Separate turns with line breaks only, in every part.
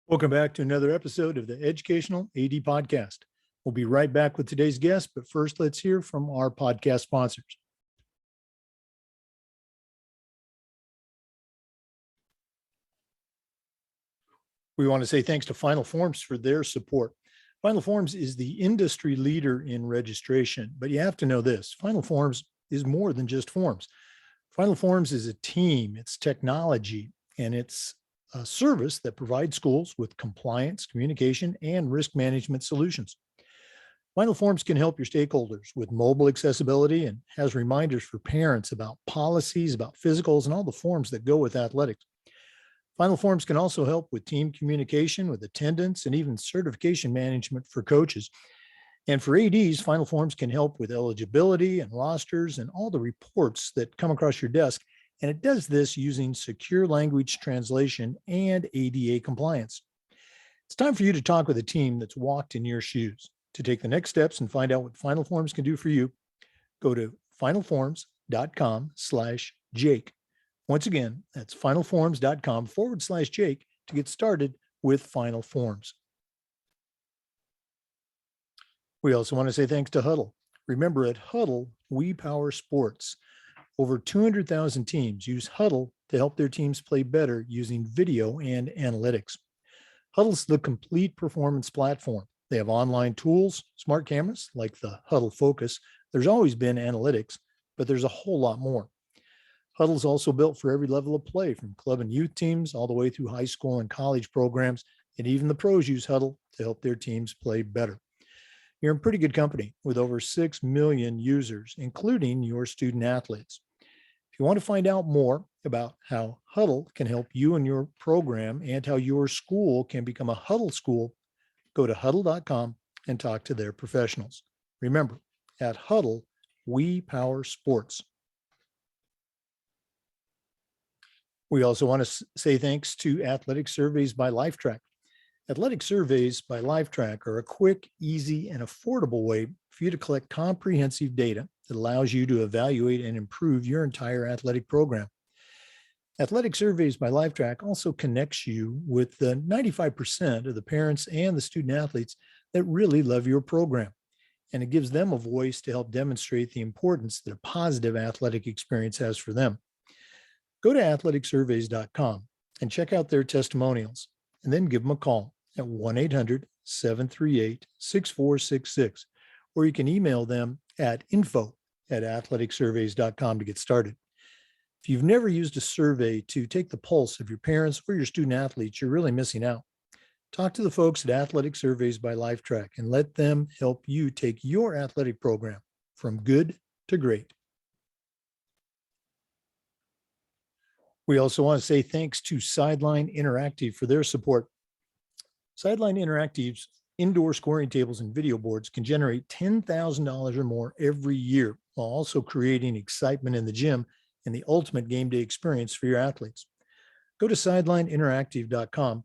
Welcome back to another episode of the Educational AD Podcast. We'll be right back with today's guest, but first let's hear from our podcast sponsors. We want to say thanks to Final Forms for their support. Final Forms is the industry leader in registration, but you have to know this: Final Forms is more than just forms. Final Forms is a team, it's technology, and it's a service that provides schools with compliance, communication, and risk management solutions. Final Forms can help your stakeholders with mobile accessibility and has reminders for parents about policies, about physicals, and all the forms that go with athletics. Final Forms can also help with team communication, with attendance, and even certification management for coaches. And for ADs, Final Forms can help with eligibility and rosters and all the reports that come across your desk. And it does this using secure language translation and ADA compliance. It's time for you to talk with a team that's walked in your shoes. To take the next steps and find out what Final Forms can do for you, go to finalforms.com/Jake. Once again, that's finalforms.com/Jake to get started with Final Forms. We also want to say thanks to Huddle. Remember, at Huddle, we power sports. Over 200,000 teams use Huddle to help their teams play better using video and analytics. Huddle's the complete performance platform. They have online tools, smart cameras like the Huddle Focus. There's always been analytics, but there's a whole lot more. Huddle's also built for every level of play, from club and youth teams all the way through high school and college programs, and even the pros use Huddle to help their teams play better. You're in pretty good company with over 6 million users, including your student athletes. If you want to find out more about how Huddle can help you and your program and how your school can become a Huddle school, go to huddle.com and talk to their professionals. Remember, at Huddle, we power sports. We also want to say thanks to Athletic Surveys by Lifetrack. Athletic Surveys by Lifetrack are a quick, easy, and affordable way for you to collect comprehensive data that allows you to evaluate and improve your entire athletic program. Athletic Surveys by Lifetrack also connects you with the 95% of the parents and the student athletes that really love your program, and it gives them a voice to help demonstrate the importance that a positive athletic experience has for them. Go to athleticsurveys.com and check out their testimonials, and then give them a call at 1-800-738-6466, or you can email them at info@athleticsurveys.com to get started. If you've never used a survey to take the pulse of your parents or your student athletes, you're really missing out. Talk to the folks at Athletic Surveys by Lifetrack and let them help you take your athletic program from good to great. We also want to say thanks to Sideline Interactive for their support. Sideline Interactive's indoor scoring tables and video boards can generate $10,000 or more every year, while also creating excitement in the gym and the ultimate game day experience for your athletes. Go to sidelineinteractive.com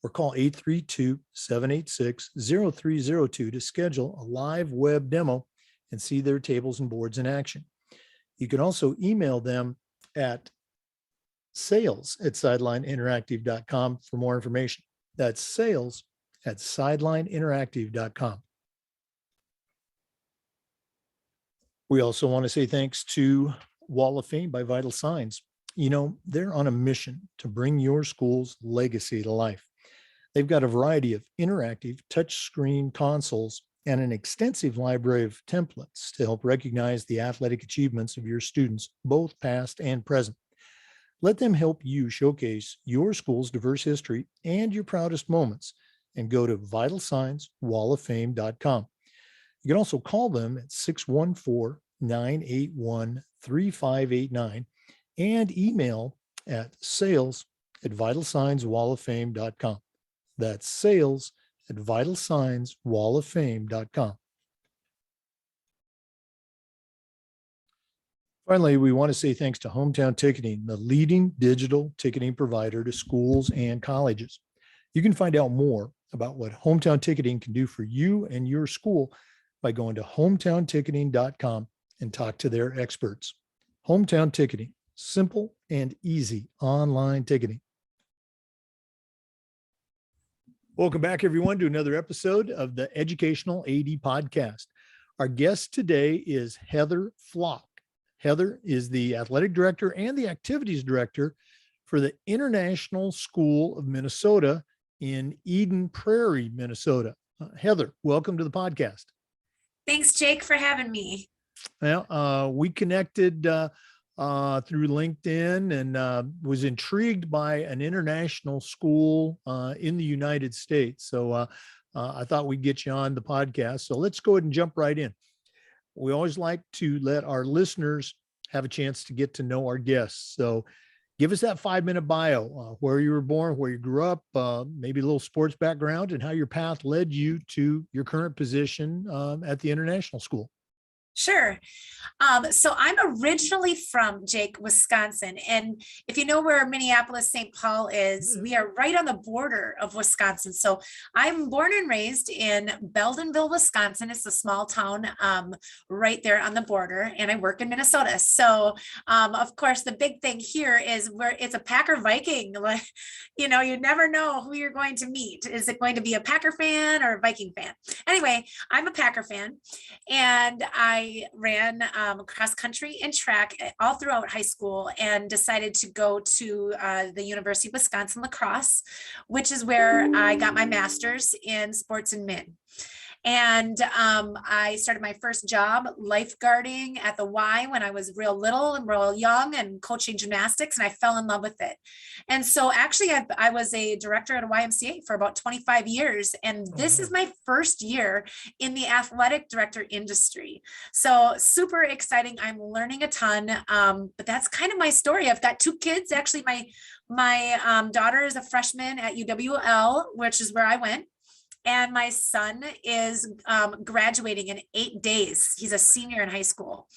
or call 832-786-0302 to schedule a live web demo and see their tables and boards in action. You can also email them at sales@sidelineinteractive.com for more information. That's sales@sidelineinteractive.com. We also want to say thanks to Wall of Fame by Vital Signs. You know, they're on a mission to bring your school's legacy to life. They've got a variety of interactive touchscreen consoles and an extensive library of templates to help recognize the athletic achievements of your students, both past and present. Let them help you showcase your school's diverse history and your proudest moments, and go to vitalsignswalloffame.com. You can also call them at 614-981-3589 and email at sales@vitalsignswalloffame.com. That's sales@vitalsignswalloffame.com. Finally, we want to say thanks to Hometown Ticketing, the leading digital ticketing provider to schools and colleges. You can find out more about what Hometown Ticketing can do for you and your school by going to hometownticketing.com and talk to their experts. Hometown Ticketing, simple and easy online ticketing. Welcome back, everyone, to another episode of the Educational AD Podcast. Our guest today is Heather Flock. Heather is the athletic director and the activities director for the International School of Minnesota in Eden Prairie, Minnesota. Heather, welcome to the podcast.
Thanks, Jake, for having me.
Well, we connected through LinkedIn and was intrigued by an international school in the United States. So I thought we'd get you on the podcast. So let's go ahead and jump right in. We always like to let our listeners have a chance to get to know our guests. So give us that 5-minute bio, where you were born, where you grew up, maybe a little sports background, and how your path led you to your current position at the international school.
Sure. So I'm originally from Wisconsin. And if you know where Minneapolis, St. Paul is, we are right on the border of Wisconsin. So I'm born and raised in Beldenville, Wisconsin. It's a small town right there on the border. And I work in Minnesota. So of course, the big thing here is where it's a Packer Viking. You never know who you're going to meet. Is it going to be a Packer fan or a Viking fan? Anyway, I'm a Packer fan. And I ran cross country and track all throughout high school and decided to go to the University of Wisconsin lacrosse, which is where I got my master's in sports and min. And I started my first job lifeguarding at the Y when I was real little and real young and coaching gymnastics, and I fell in love with it. And so actually I was a director at a YMCA for about 25 years. And this is my first year in the athletic director industry. So super exciting. I'm learning a ton, but that's kind of my story. I've got 2 kids. Actually, my daughter is a freshman at UWL, which is where I went. And my son is graduating in 8 days. He's a senior in high school.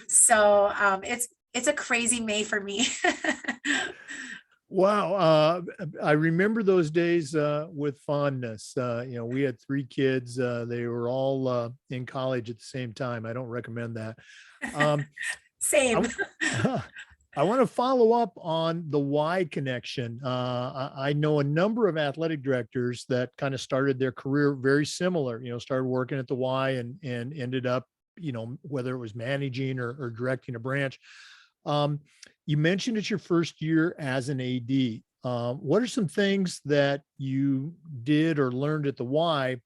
So it's a crazy May for me.
Wow. I remember those days with fondness. We had 3 kids. They were all in college at the same time. I don't recommend that.
Same.
I want to follow up on the Y connection. I know a number of athletic directors that kind of started their career very similar, started working at the Y and ended up, whether it was managing or directing a branch. You mentioned it's your first year as an AD. What are some things that you did or learned at the Y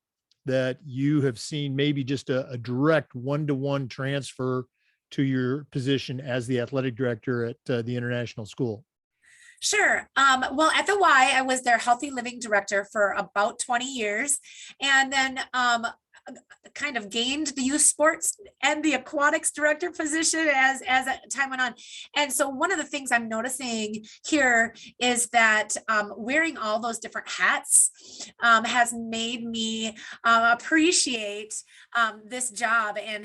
that you have seen maybe just a direct one-to-one transfer to your position as the athletic director at the international school?
Sure. Well, at the Y, I was their healthy living director for about 20 years. And then kind of gained the youth sports and the aquatics director position as time went on. And so one of the things I'm noticing here is that wearing all those different hats has made me appreciate this job, and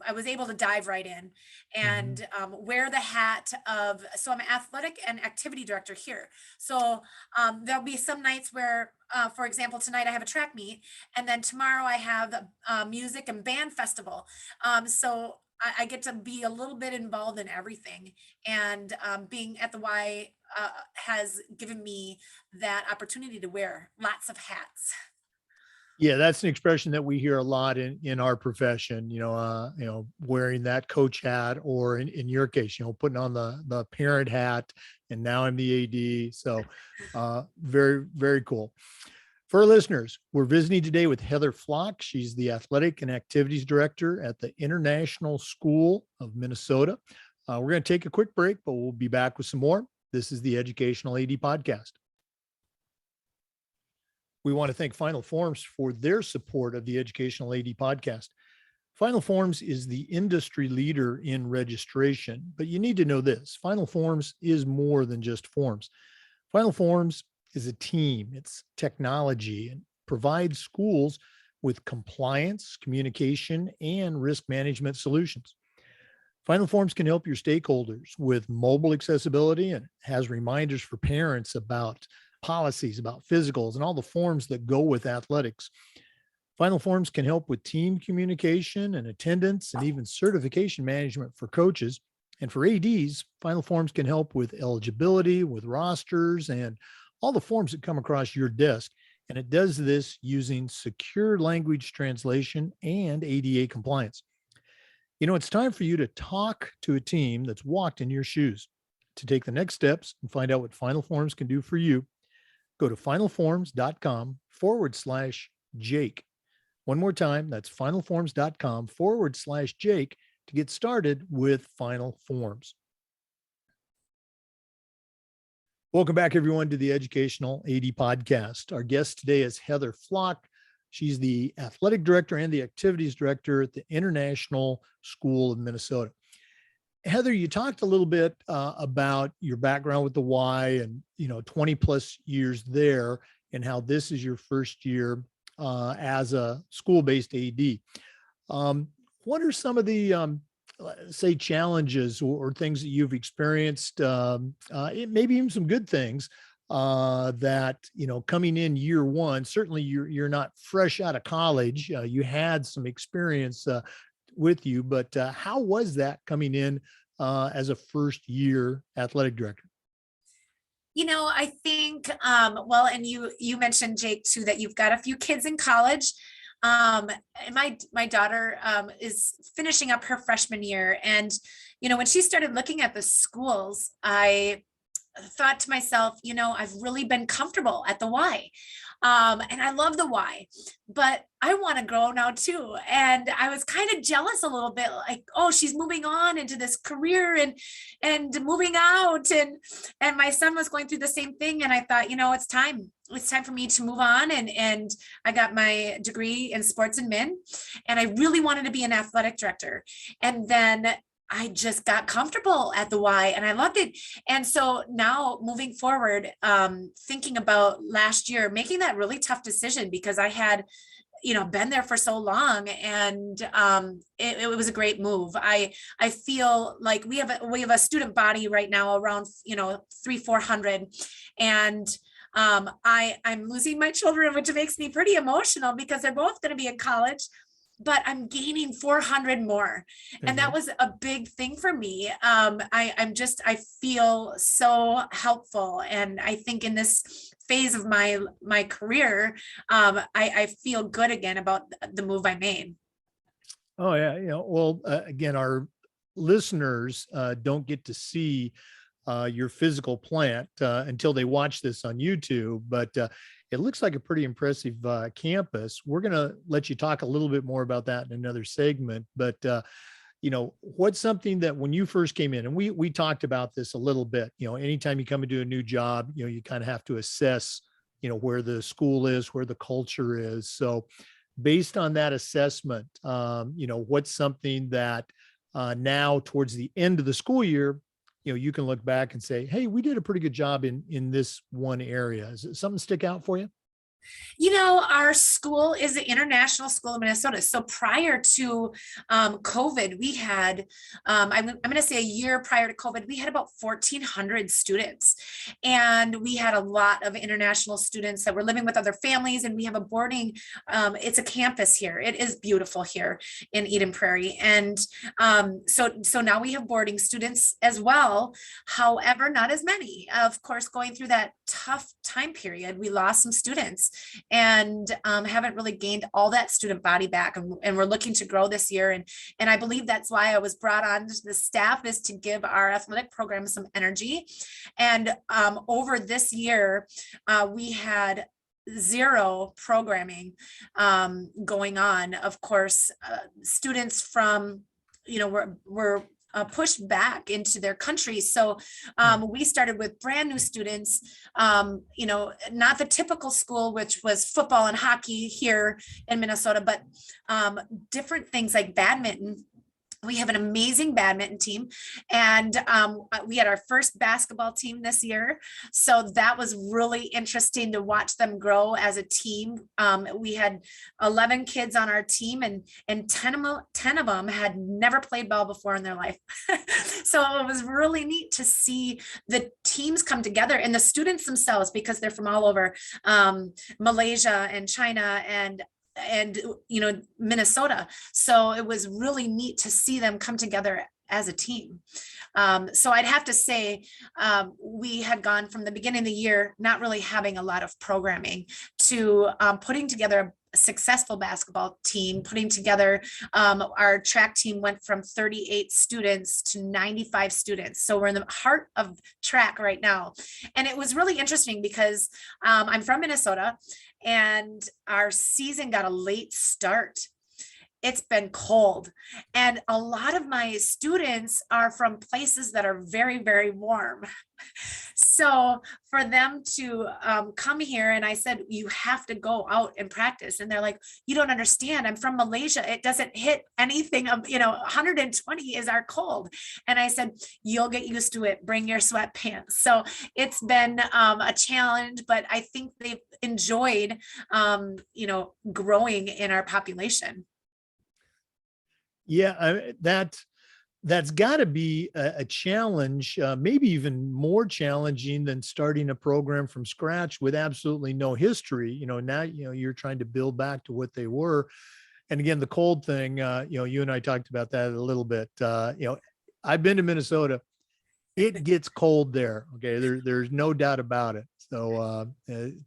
I was able to dive right in and wear the hat of, so I'm an athletic and activity director here. So there'll be some nights where, for example, tonight I have a track meet, and then tomorrow I have a music and band festival. So I get to be a little bit involved in everything, and being at the Y has given me that opportunity to wear lots of hats.
Yeah, that's an expression that we hear a lot in our profession, wearing that coach hat, or in your case, putting on the parent hat, and now I'm the AD. So very, very cool. For our listeners, we're visiting today with Heather Flock. She's the athletic and activities director at the International School of Minnesota. We're going to take a quick break, but we'll be back with some more. This is the Educational AD Podcast. We want to thank Final Forms for their support of the Educational AD Podcast. Final Forms is the industry leader in registration, but you need to know this: Final Forms is more than just forms. Final Forms is a team, it's technology, and provides schools with compliance, communication, and risk management solutions. Final Forms can help your stakeholders with mobile accessibility and has reminders for parents about policies, about physicals, and all the forms that go with athletics. Final Forms can help with team communication and attendance, and even certification management for coaches. And for ADs, Final Forms can help with eligibility, with rosters, and all the forms that come across your desk. And it does this using secure language translation and ADA compliance. It's time for you to talk to a team that's walked in your shoes. To take the next steps and find out what Final Forms can do for you, go to finalforms.com/Jake. One more time, that's finalforms.com/Jake to get started with Final Forms. Welcome back, everyone, to the Educational AD Podcast. Our guest today is Heather Flock. She's the athletic director and the activities director at the International School of Minnesota. Heather, you talked a little bit about your background with the Y and 20 plus years there, and how this is your first year as a school-based AD. What are some of the say challenges or things that you've experienced, maybe even some good things that, coming in year one, certainly you're not fresh out of college. You had some experience with you, but how was that coming in as a first year athletic director?
I think, well, and you mentioned, Jake, too, that you've got a few kids in college. And my daughter is finishing up her freshman year. And, when she started looking at the schools, I thought to myself, I've really been comfortable at the Y. And I love the Y, but I want to grow now too. And I was kind of jealous a little bit, like, oh, she's moving on into this career and moving out. And my son was going through the same thing. And I thought, it's time. It's time for me to move on. And I got my degree in sports admin, and I really wanted to be an athletic director. And then I just got comfortable at the Y and I loved it. And so now moving forward, thinking about last year, making that really tough decision, because I had, been there for so long, and it was a great move. I feel like we have a student body right now around, 300-400, and I'm losing my children, which makes me pretty emotional because they're both going to be in college, but I'm gaining 400 more. And that was a big thing for me. I feel so helpful. And I think in this phase of my career, I feel good again about the move I made.
Oh yeah. Well, again, our listeners don't get to see your physical plant until they watch this on YouTube, but it looks like a pretty impressive campus. We're going to let you talk a little bit more about that in another segment, but what's something that when you first came in, and we talked about this a little bit, anytime you come into a new job, you kind of have to assess, where the school is, where the culture is. So based on that assessment, what's something that now towards the end of the school year, you can look back and say, hey, we did a pretty good job in this one area. Is it something stick out for you?
Our school is the International School of Minnesota. So prior to COVID, we had, I'm going to say a year prior to COVID, we had about 1,400 students. And we had a lot of international students that were living with other families. And we have a boarding, it's a campus here. It is beautiful here in Eden Prairie. And so now we have boarding students as well. However, not as many. Of course, going through that tough time period, we lost some students, and haven't really gained all that student body back, and we're looking to grow this year, and I believe that's why I was brought on to the staff, is to give our athletic program some energy. And over this year we had zero programming going on. Of course, students from were pushed back into their country. So we started with brand new students, not the typical school, which was football and hockey here in Minnesota, but different things like badminton. We have an amazing badminton team, and we had our first basketball team this year. So that was really interesting to watch them grow as a team. We had 11 kids on our team, and 10 of them had never played ball before in their life. So it was really neat to see the teams come together, and the students themselves, because they're from all over Malaysia and China and Minnesota. So it was really neat to see them come together as a team. So I'd have to say we had gone from the beginning of the year not really having a lot of programming to putting together a successful basketball team, putting together our track team went from 38 students to 95 students. So we're in the heart of track right now. And it was really interesting because I'm from Minnesota and our season got a late start. It's been cold. And a lot of my students are from places that are very, very warm. So for them to come here, and I said, you have to go out and practice. And they're like, you don't understand. I'm from Malaysia. It doesn't hit anything of, 120 is our cold. And I said, you'll get used to it. Bring your sweatpants. So it's been a challenge, but I think they've enjoyed, growing in our population.
Yeah, that's got to be a challenge, maybe even more challenging than starting a program from scratch with absolutely no history. Now, you're trying to build back to what they were. And again, the cold thing, you and I talked about that a little bit. I've been to Minnesota. It gets cold there. Okay. There's no doubt about it. So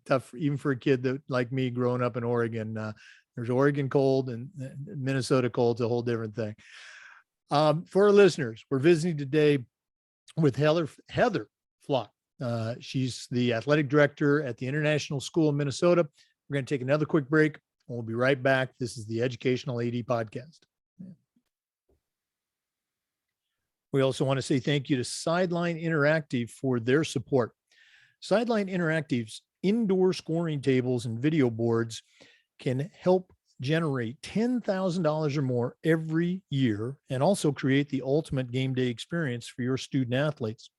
tough, even for a kid that like me growing up in Oregon. There's Oregon cold and Minnesota cold's a whole different thing. For our listeners, we're visiting today with Heather Flock. She's the athletic director at the International School in Minnesota. We're going to take another quick break and we'll be right back. This is the Educational AD Podcast. We also want to say thank you to Sideline Interactive for their support. Sideline Interactive's indoor scoring tables and video boards can help generate $10,000 or more every year and also create the ultimate game day experience for your student athletes.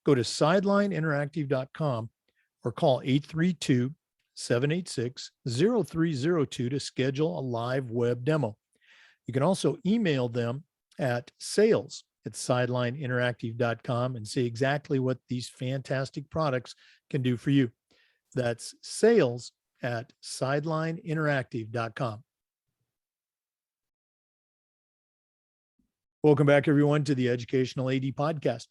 Go to sidelineinteractive.com or call 832-786-0302 to schedule a live web demo. You can also email them at sales@sidelineinteractive.com and see exactly what these fantastic products can do for you. That's sales@sidelineinteractive.com. Welcome back, everyone, to the Educational AD Podcast.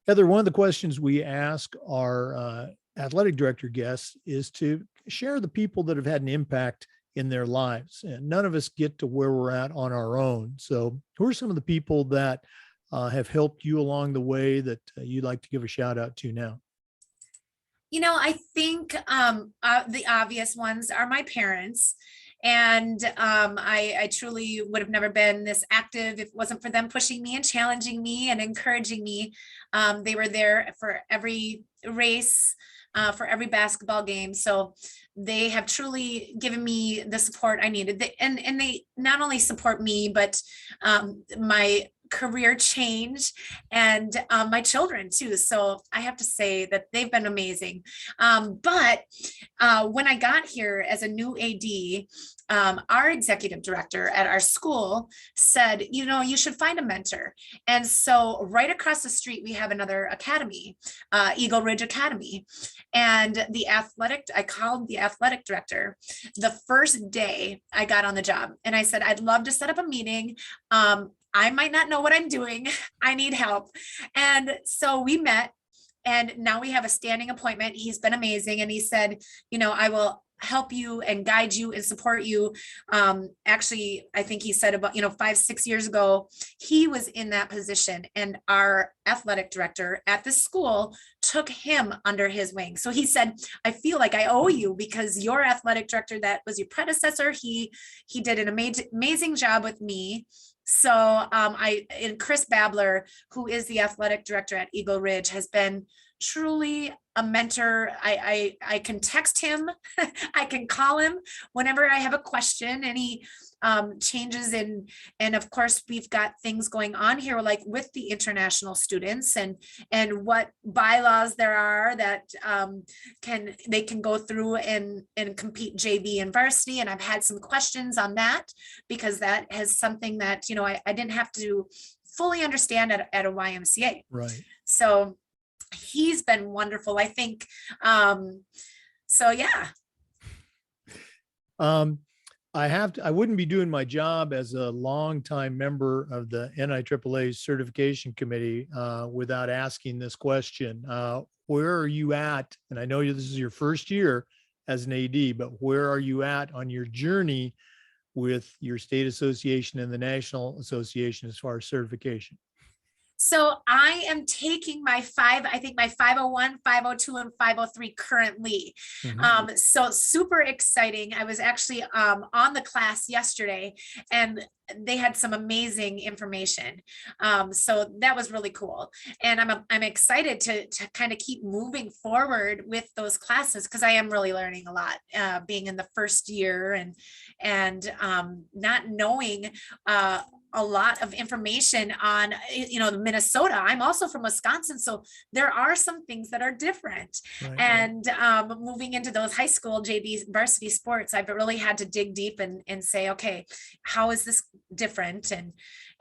Heather, one of the questions we ask our athletic director guests is to share the people that have had an impact in their lives. And none of us get to where we're at on our own. So who are some of the people that have helped you along the way that you'd like to give a shout out to now?
I think the obvious ones are my parents. And I truly would have never been this active if it wasn't for them pushing me and challenging me and encouraging me. They were there for every race, for every basketball game. So they have truly given me the support I needed. And they not only support me, but my career change and my children too. So I have to say that they've been amazing. But when I got here as a new AD, our executive director at our school said, you should find a mentor. And so right across the street, we have another academy, Eagle Ridge Academy. And I called the athletic director the first day I got on the job. And I said, I'd love to set up a meeting. I might not know what I'm doing. I need help. And so we met and now we have a standing appointment. He's been amazing. And he said, I will help you and guide you and support you. Actually, I think he said about, 5-6 years ago, he was in that position and our athletic director at the school took him under his wing. So he said, I feel like I owe you because your athletic director, that was your predecessor. He did an amazing job with me. So and Chris Babler, who is the athletic director at Eagle Ridge, has been truly a mentor. I can text him, I can call him whenever I have a question, any changes and of course we've got things going on here like with the international students and what bylaws there are that they can go through and compete JV and varsity. And I've had some questions on that because that has something that, I didn't have to fully understand at a YMCA.
Right.
So he's been wonderful, I think. So yeah.
I wouldn't be doing my job as a longtime member of the NIAAA certification committee without asking this question. Where are you at? And I know this is your first year as an AD, but where are you at on your journey with your state association and the national association as far as certification?
So I am taking my I think my 501, 502, and 503 currently. So super exciting. I was actually on the class yesterday and they had some amazing information. So that was really cool. And I'm excited to kind of keep moving forward with those classes because I am really learning a lot, being in the first year and not knowing a lot of information on, Minnesota. I'm also from Wisconsin, so there are some things that are different.
Right.
And moving into those high school JV varsity sports, I've really had to dig deep and say, okay, how is this different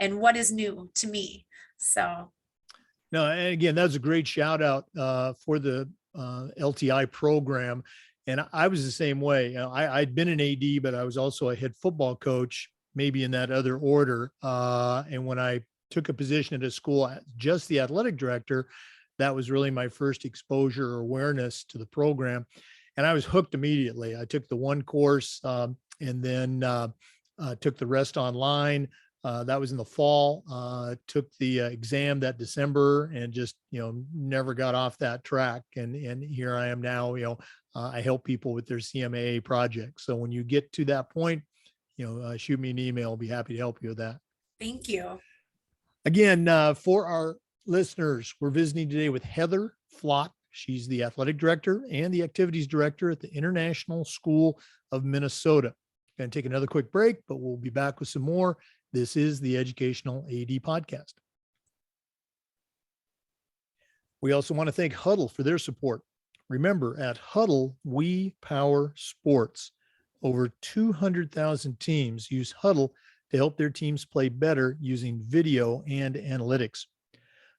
and what is new to me? So.
No, and again, that's a great shout out for the LTI program. And I was the same way. I'd been an AD, but I was also a head football coach, maybe in that other order. And when I took a position at a school, just the athletic director, that was really my first exposure or awareness to the program. And I was hooked immediately. I took the one course and then took the rest online. That was in the fall, took the exam that December and just, never got off that track. And here I am now, I help people with their CMAA projects. So when you get to that point, shoot me an email. I'll be happy to help you with that.
Thank you.
Again, for our listeners, we're visiting today with Heather Flock. She's the athletic director and the activities director at the International School of Minnesota. Going to take another quick break, but we'll be back with some more. This is the Educational AD Podcast. We also want to thank Huddle for their support. Remember, at Huddle, we power sports. Over 200,000 teams use Huddle to help their teams play better using video and analytics.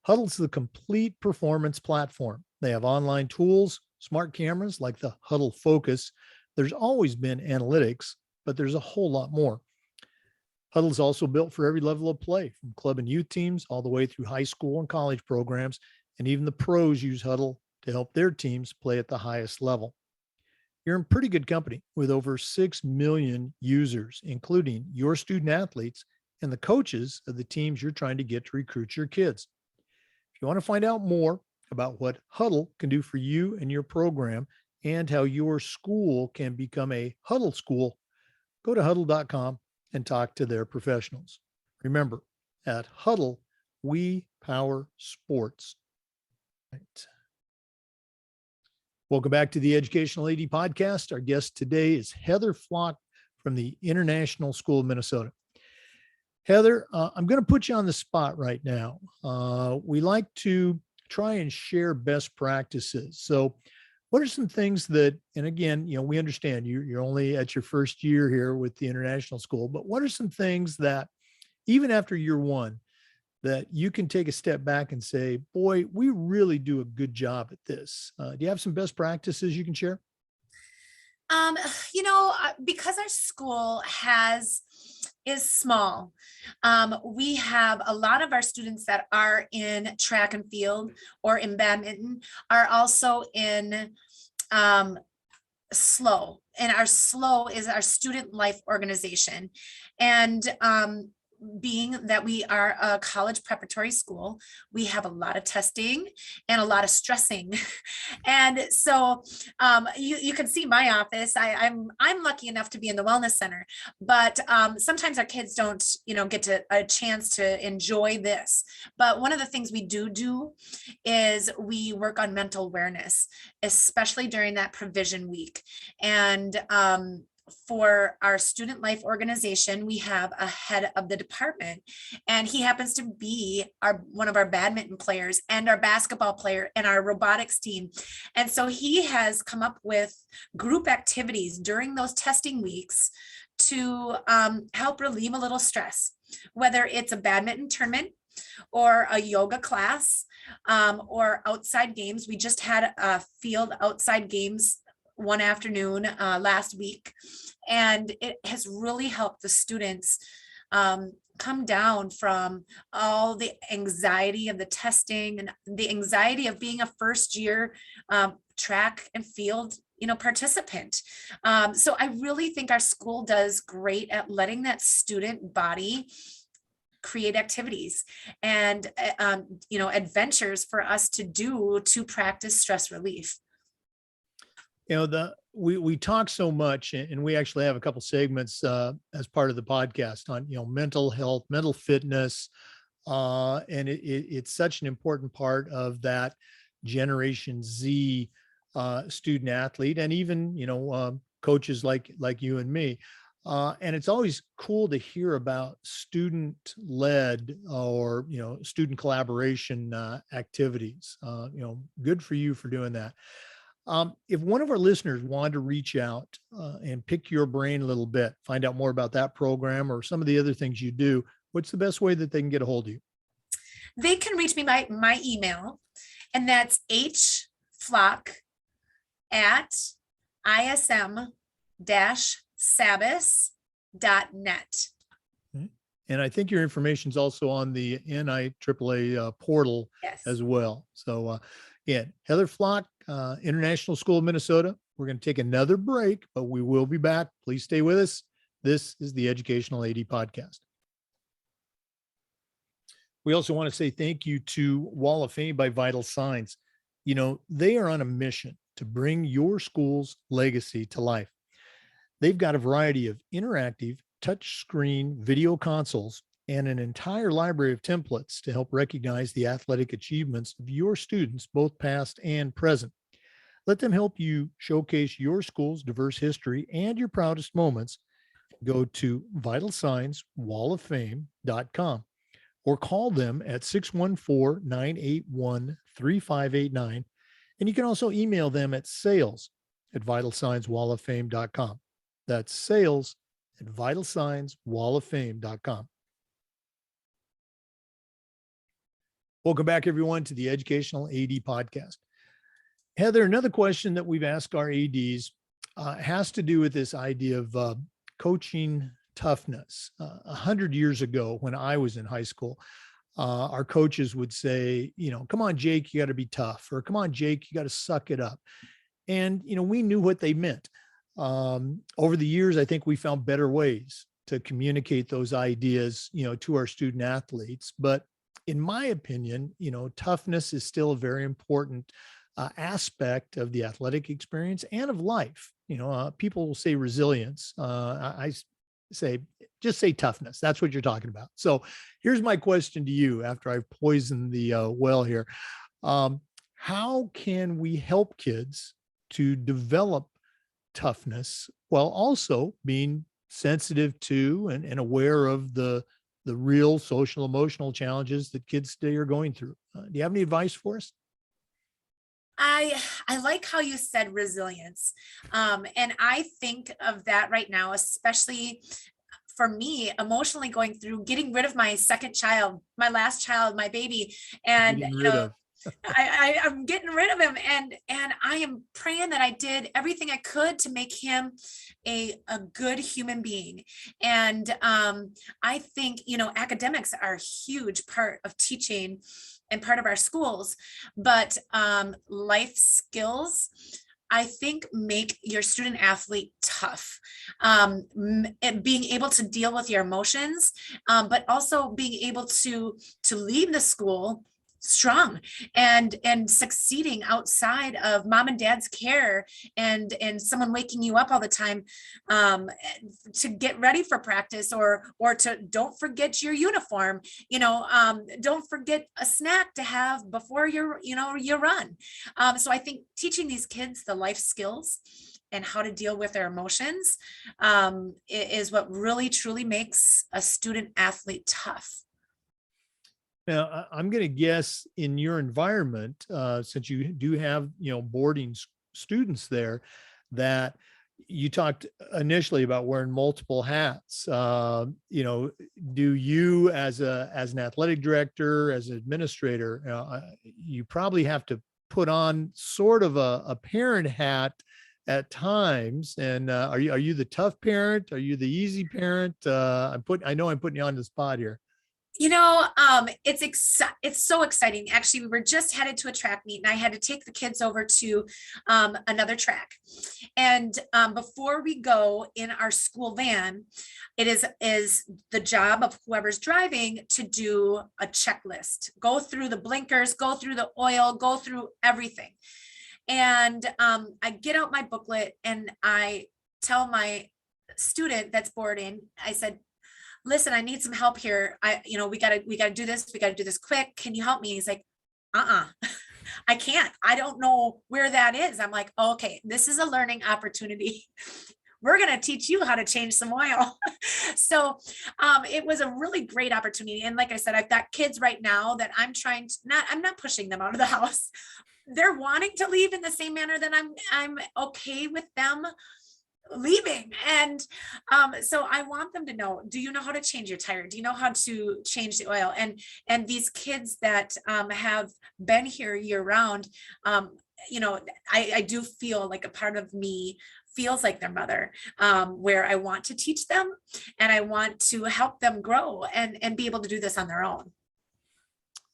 Huddle's the complete performance platform. They have online tools, smart cameras like the Huddle Focus. There's always been analytics, but there's a whole lot more. Huddle's also built for every level of play, from club and youth teams all the way through high school and college programs, and even the pros use Huddle to help their teams play at the highest level. You're in pretty good company with over 6 million users, including your student athletes and the coaches of the teams you're trying to get to recruit your kids. If you want to find out more about what Huddle can do for you and your program and how your school can become a Huddle school, go to huddle.com and talk to their professionals. Remember, at Huddle, we power sports. Right. Welcome back to the Educational AD Podcast. Our guest today is Heather Flock from the International School of Minnesota. Heather, I'm going to put you on the spot right now. We like to try and share best practices. So what are some things that, and again, we understand you're only at your first year here with the International School, but what are some things that even after year one, that you can take a step back and say, boy, we really do a good job at this. Do you have some best practices you can share?
Because our school is small, we have a lot of our students that are in track and field or in badminton are also in SLO. And our SLO is our student life organization. And being that we are a college preparatory school, we have a lot of testing and a lot of stressing. And so you can see my office. I'm lucky enough to be in the wellness center, but sometimes our kids don't, get a chance to enjoy this. But one of the things we do is we work on mental awareness, especially during that provision week. And for our student life organization, we have a head of the department, and he happens to be one of our badminton players and our basketball player and our robotics team. And so he has come up with group activities during those testing weeks to help relieve a little stress, whether it's a badminton tournament or a yoga class or outside games. We just had a field outside games one afternoon last week, and it has really helped the students come down from all the anxiety of the testing and the anxiety of being a first year track and field participant. So I really think our school does great at letting that student body create activities and adventures for us to do to practice stress relief.
We talk so much, and we actually have a couple segments as part of the podcast on mental health, mental fitness, and it's such an important part of that Generation Z student athlete, and even coaches like you and me. And it's always cool to hear about student-led or student collaboration activities. Good for you for doing that. If one of our listeners wanted to reach out and pick your brain a little bit, find out more about that program or some of the other things you do, what's the best way that they can get a hold of you?
They can reach me by my email, and that's hflock@ism-sabis.net.
And I think your information is also on the NIAAA portal as well. So again, Heather Flock, International School of Minnesota. We're going to take another break, but we will be back. Please stay with us. This is the Educational AD Podcast. We also want to say thank you to Wall of Fame by Vital Signs. They are on a mission to bring your school's legacy to life. They've got a variety of interactive touchscreen video consoles and an entire library of templates to help recognize the athletic achievements of your students, both past and present. Let them help you showcase your school's diverse history and your proudest moments. Go to vitalsignswalloffame.com or call them at 614-981-3589. And you can also email them at sales@vitalsignswalloffame.com. That's sales@vitalsignswalloffame.com. Welcome back, everyone, to the Educational AD Podcast. Heather, another question that we've asked our ADs has to do with this idea of coaching toughness. 100 years ago, when I was in high school, our coaches would say, come on, Jake, you got to be tough, or come on, Jake, you got to suck it up. And, we knew what they meant. Over the years, I think we found better ways to communicate those ideas, to our student athletes. But in my opinion, toughness is still a very important aspect of the athletic experience and of life. People will say resilience. I say, just say toughness. That's what you're talking about. So here's my question to you after I've poisoned the well here. How can we help kids to develop toughness while also being sensitive to and aware of the real social emotional challenges that kids today are going through? Do you have any advice for us?
I like how you said resilience. And I think of that right now, especially for me, emotionally going through getting rid of my second child, my last child, my baby. And I'm getting rid of him, and I am praying that I did everything I could to make him a good human being. And I think academics are a huge part of teaching and part of our schools, but life skills, I think, make your student athlete tough. Being able to deal with your emotions, but also being able to leave the school strong and succeeding outside of mom and dad's care and someone waking you up all the time to get ready for practice or to don't forget your uniform, don't forget a snack to have before your run. So I think teaching these kids the life skills and how to deal with their emotions is what really truly makes a student athlete tough.
Now, I'm going to guess in your environment, since you do have, boarding students there, that you talked initially about wearing multiple hats. Do you, as an athletic director, as an administrator, you probably have to put on sort of a parent hat at times. And are you the tough parent? Are you the easy parent? I know I'm putting you on the spot here.
It's so exciting. Actually, we were just headed to a track meet, and I had to take the kids over to another track. And before we go in our school van, it is the job of whoever's driving to do a checklist, go through the blinkers, go through the oil, go through everything. And I get out my booklet and I tell my student that's boarding, I said, listen, I need some help here. We gotta do this. We gotta do this quick. Can you help me? He's like, I can't. I don't know where that is. I'm like, okay, this is a learning opportunity. We're going to teach you how to change some oil. So it was a really great opportunity. And like I said, I've got kids right now that I'm not pushing them out of the house. They're wanting to leave in the same manner that I'm okay with them leaving. And so I want them to know, do you know how to change your tire? Do you know how to change the oil? And these kids that have been here year round, I do feel like a part of me feels like their mother, where I want to teach them and I want to help them grow and be able to do this on their own.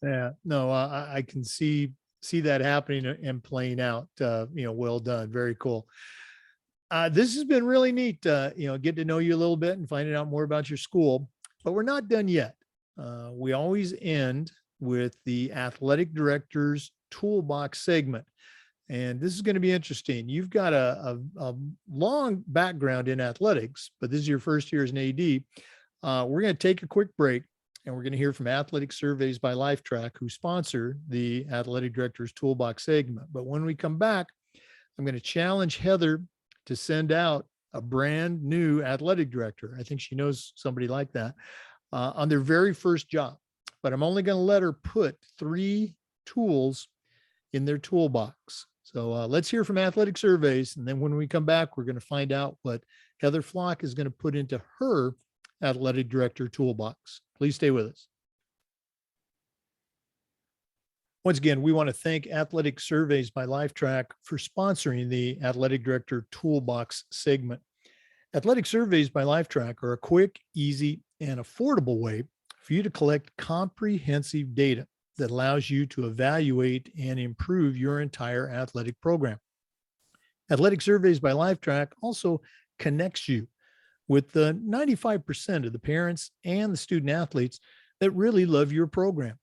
Yeah, no, I can see that happening and playing out. Well done. Very cool. This has been really neat, getting to know you a little bit and finding out more about your school, but we're not done yet. We always end with the athletic director's toolbox segment. And this is going to be interesting. You've got a long background in athletics, but this is your first year as an AD. We're going to take a quick break and we're going to hear from Athletic Surveys by Lifetrack, who sponsor the athletic director's toolbox segment. But when we come back, I'm going to challenge Heather to send out a brand new athletic director. I think she knows somebody like that on their very first job, but I'm only going to let her put 3 tools in their toolbox. So let's hear from Athletic Surveys. And then when we come back, we're going to find out what Heather Flock is going to put into her athletic director toolbox. Please stay with us. Once again, we want to thank Athletic Surveys by Lifetrack for sponsoring the Athletic Director Toolbox segment. Athletic Surveys by Lifetrack are a quick, easy, and affordable way for you to collect comprehensive data that allows you to evaluate and improve your entire athletic program. Athletic Surveys by Lifetrack also connects you with the 95% of the parents and the student athletes that really love your program.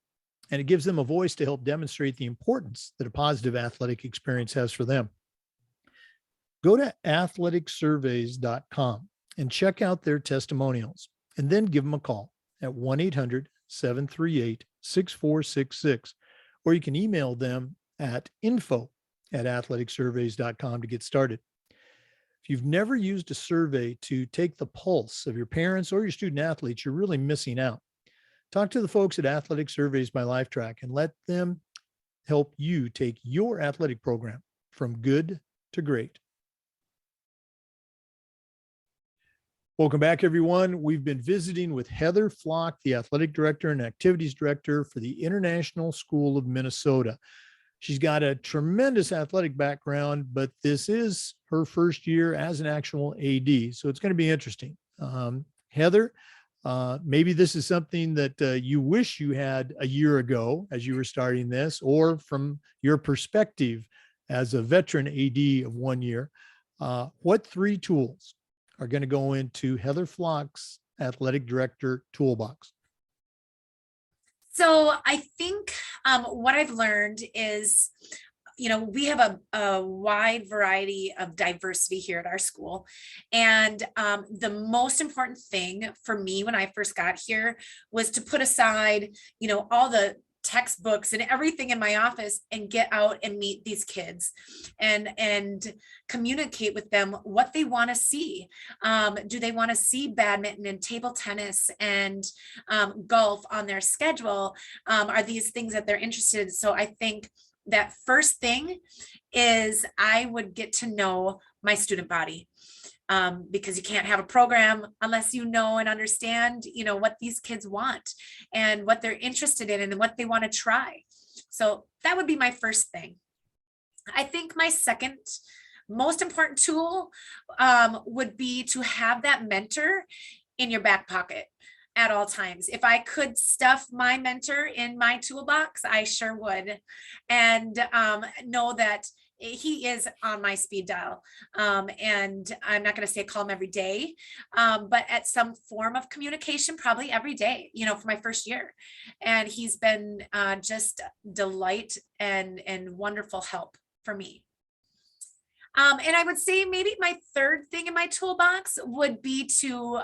And it gives them a voice to help demonstrate the importance that a positive athletic experience has for them. Go to athleticsurveys.com and check out their testimonials, and then give them a call at 1-800-738-6466, or you can email them at info@athleticsurveys.com to get started. If you've never used a survey to take the pulse of your parents or your student athletes, you're really missing out. Talk to the folks at Athletic Surveys by Lifetrack and let them help you take your athletic program from good to great. Welcome back, everyone. We've been visiting with Heather Flock, the athletic director and activities director for the International School of Minnesota. She's got a tremendous athletic background, but this is her first year as an actual AD, so it's going to be interesting. Heather, maybe this is something that you wish you had a year ago as you were starting this, or from your perspective as a veteran AD of 1 year, what 3 tools are going to go into Heather Flock's athletic director toolbox?
So I think what I've learned is, we have a wide variety of diversity here at our school. And the most important thing for me when I first got here was to put aside, all the textbooks and everything in my office and get out and meet these kids and communicate with them what they want to see. Do they want to see badminton and table tennis and golf on their schedule? Are these things that they're interested in? So I think that first thing is I would get to know my student body. Because you can't have a program unless you know and understand, what these kids want and what they're interested in and what they want to try. So that would be my first thing. I think my second most important tool would be to have that mentor in your back pocket at all times. If I could stuff my mentor in my toolbox, I sure would. And know that he is on my speed dial. And I'm not going to say call him every day, but at some form of communication, probably every day, for my first year. And he's been just delight and wonderful help for me. And I would say maybe my third thing in my toolbox would be to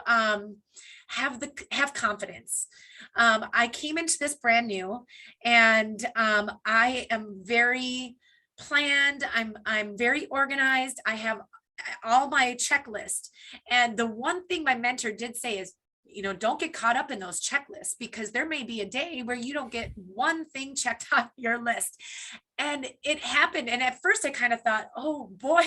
have confidence. I came into this brand new, and I am very planned. I'm very organized. I have all my checklist. And the one thing my mentor did say is, don't get caught up in those checklists, because there may be a day where you don't get one thing checked off your list. And it happened. And at first I kind of thought, oh boy,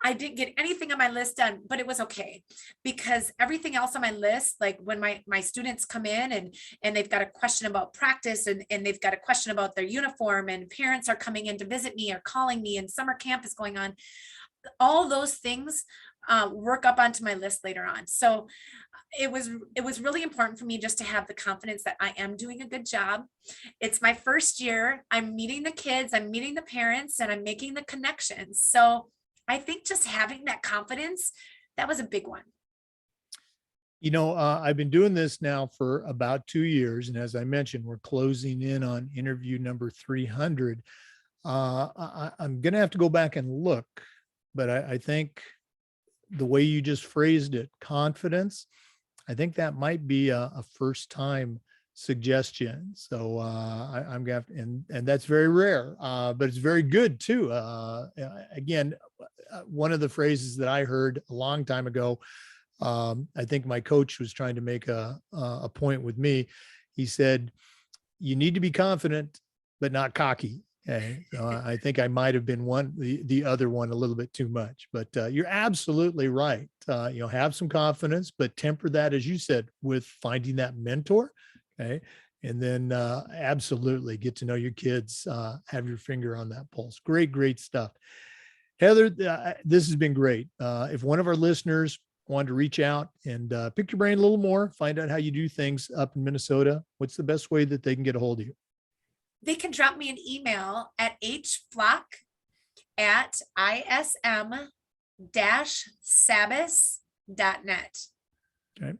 I didn't get anything on my list done, but it was okay, because everything else on my list, like when my students come in and they've got a question about practice, and they've got a question about their uniform, and parents are coming in to visit me or calling me, and summer camp is going on, all those things work up onto my list later on. So it was really important for me just to have the confidence that I am doing a good job. It's my first year. I'm meeting the kids, I'm meeting the parents, and I'm making the connections. So I think just having that confidence, that was a big one.
I've been doing this now for about 2 years. And as I mentioned, we're closing in on interview number 300. I'm going to have to go back and look, but I think the way you just phrased it, confidence, I think that might be a first time suggestion. So I'm going to, and that's very rare, but it's very good too. Again, one of the phrases that I heard a long time ago, I think my coach was trying to make a point with me. He said, you need to be confident, but not cocky. Okay. So I think I might have been the other one a little bit too much, but you're absolutely right. Have some confidence, but temper that, as you said, with finding that mentor. Okay. And then absolutely get to know your kids, have your finger on that pulse. Great stuff. Heather, this has been great. If one of our listeners wanted to reach out and pick your brain a little more, find out how you do things up in Minnesota, what's the best way that they can get a hold of you?
They can drop me an email at hflock@ism-sabas.net.
Okay.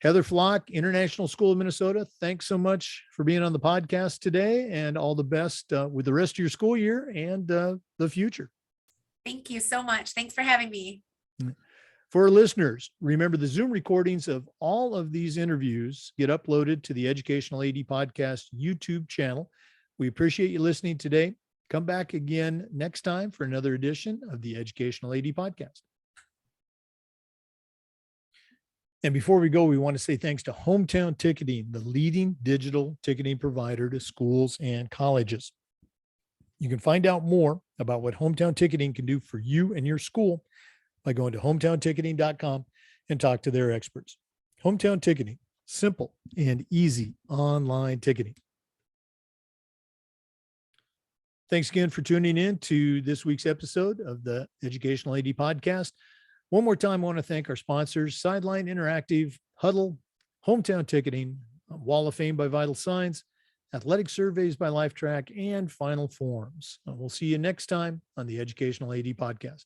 Heather Flock, International School of Minnesota, thanks so much for being on the podcast today, and all the best with the rest of your school year and the future.
Thank you so much. Thanks for having me.
For our listeners, remember the Zoom recordings of all of these interviews get uploaded to the Educational AD Podcast YouTube channel. We appreciate you listening today. Come back again next time for another edition of the Educational AD Podcast. And before we go, we want to say thanks to Hometown Ticketing, the leading digital ticketing provider to schools and colleges. You can find out more about what Hometown Ticketing can do for you and your school by going to hometownticketing.com and talk to their experts. Hometown Ticketing, simple and easy online ticketing. Thanks again for tuning in to this week's episode of the Educational AD Podcast. One more time, I want to thank our sponsors, Sideline Interactive, Huddle, Hometown Ticketing, Wall of Fame by Vital Signs, Athletic Surveys by LifeTrack, and Final Forms. We'll see you next time on the Educational AD Podcast.